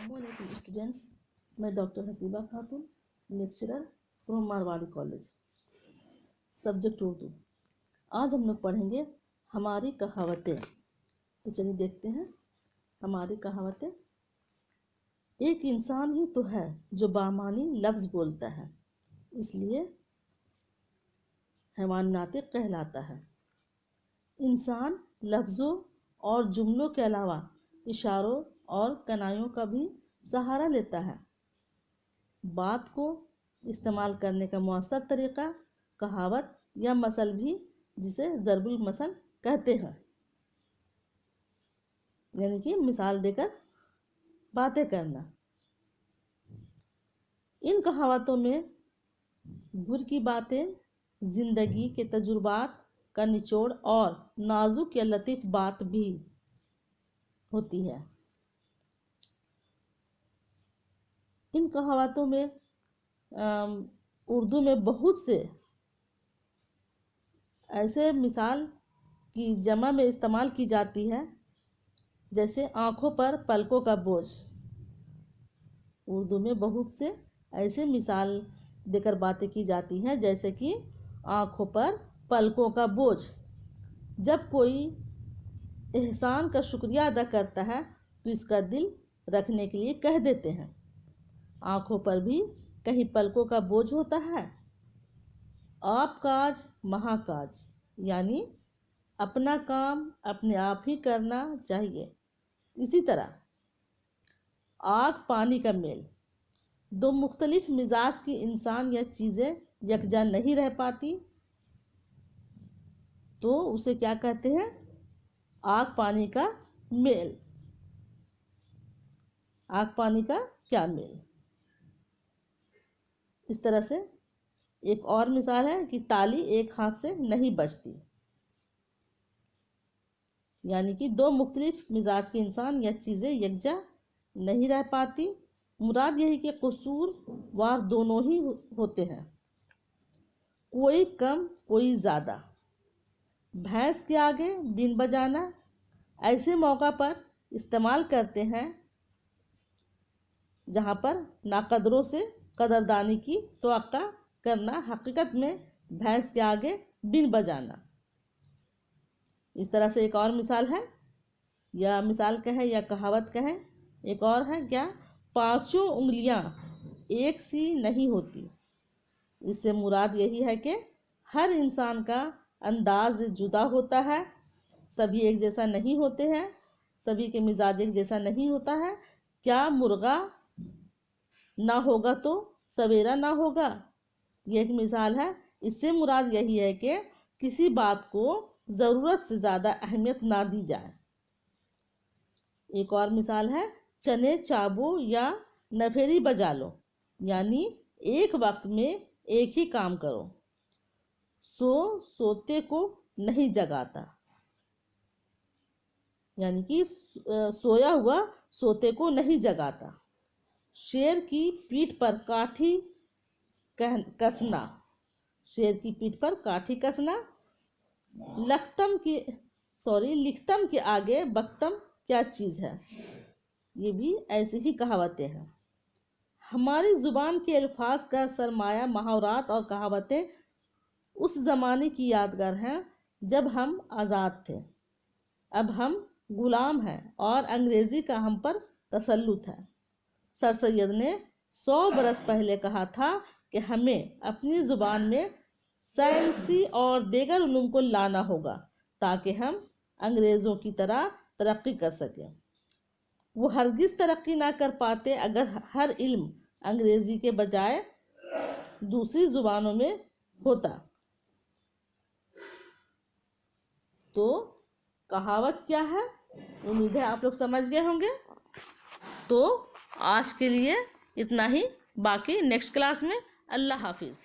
अस्सलामुअलैकुम स्टूडेंट्स, मैं doctor Haseeba Khatoon, lecturer from Marwari college, subject Urdu. आज हम लोग पढ़ेंगे हमारी कहावतें। तो चलिए देखते हैं हमारी कहावतें। एक इंसान ही तो है जो बामानी लफ्ज़ बोलता है, इसलिए हैवान नातिक कहलाता है। इंसान लफ्ज़ों और जुमलों के अलावा इशारों और कनाइयों का भी सहारा लेता है। बात को इस्तेमाल करने का मौसर तरीक़ा कहावत या मसल भी, जिसे ज़रबुल मसल कहते हैं, यानी कि मिसाल देकर बातें करना। इन कहावतों में गुर की बातें, ज़िंदगी के तजुर्बात का निचोड़ और नाजुक या लतीफ़ बात भी होती है। इन कहावतों में उर्दू में बहुत से ऐसे मिसाल की जमा में इस्तेमाल की जाती है, जैसे आँखों पर पलकों का बोझ। उर्दू में बहुत से ऐसे मिसाल देकर बातें की जाती हैं, जैसे कि आँखों पर पलकों का बोझ। जब कोई एहसान का शुक्रिया अदा करता है तो इसका दिल रखने के लिए कह देते हैं। आँखों पर भी कहीं पलकों का बोझ होता है। आप काज महाकाज, यानी अपना काम अपने आप ही करना चाहिए। इसी तरह आग पानी का मेल, दो मुख्तलिफ मिजाज की इंसान या चीज़ें यकजा नहीं रह पाती तो उसे क्या कहते हैं? आग पानी का मेल। आग पानी का क्या मेल। इस तरह से एक और मिसाल है कि ताली एक हाथ से नहीं बजती, यानी कि दो मुख्तलिफ मिजाज के इंसान या चीज़ें यकजा नहीं रह पाती। मुराद यही कि कसूरवार दोनों ही होते हैं, कोई कम कोई ज़्यादा। भैंस के आगे बीन बजाना ऐसे मौका पर इस्तेमाल करते हैं जहाँ पर नाकदरों से कदरदानी की तवक्का करना, हकीकत में भैंस के आगे बीन बजाना। इस तरह से एक और मिसाल है, या मिसाल कहें या कहावत कहें, एक और है क्या, पांचों उंगलियां एक सी नहीं होती। इससे मुराद यही है कि हर इंसान का अंदाज जुदा होता है, सभी एक जैसा नहीं होते हैं, सभी के मिजाज एक जैसा नहीं होता है। क्या मुर्गा ना होगा तो सवेरा ना होगा, ये एक मिसाल है। इससे मुराद यही है कि किसी बात को ज़रूरत से ज़्यादा अहमियत ना दी जाए। एक और मिसाल है, चने चाबो या नफेरी बजा लो, यानी एक वक्त में एक ही काम करो। सोते को नहीं जगाता, यानी कि सोया हुआ सोते को नहीं जगाता। शेर की पीठ पर काठी कसना, शेर की पीठ पर काठी कसना। लिख्तम के आगे बख्तम क्या चीज़ है। ये भी ऐसी ही कहावतें हैं। हमारी ज़ुबान के अल्फाज का सरमाया मुहावरात और कहावतें उस ज़माने की यादगार हैं जब हम आज़ाद थे। अब हम गुलाम हैं और अंग्रेज़ी का हम पर तसल्लुत है। सर सैयद ने 100 बरस पहले कहा था कि हमें अपनी ज़ुबान में साइंसी और दीगर उलूम को लाना होगा ताकि हम अंग्रेज़ों की तरह तरक्की कर सकें। वो हरगिज़ तरक्की ना कर पाते अगर हर इल्म अंग्रेज़ी के बजाय दूसरी ज़ुबानों में होता। तो कहावत क्या है, उम्मीद है आप लोग समझ गए होंगे। तो आज के लिए इतना ही, बाकी नेक्स्ट क्लास में। अल्लाह हाफिज़।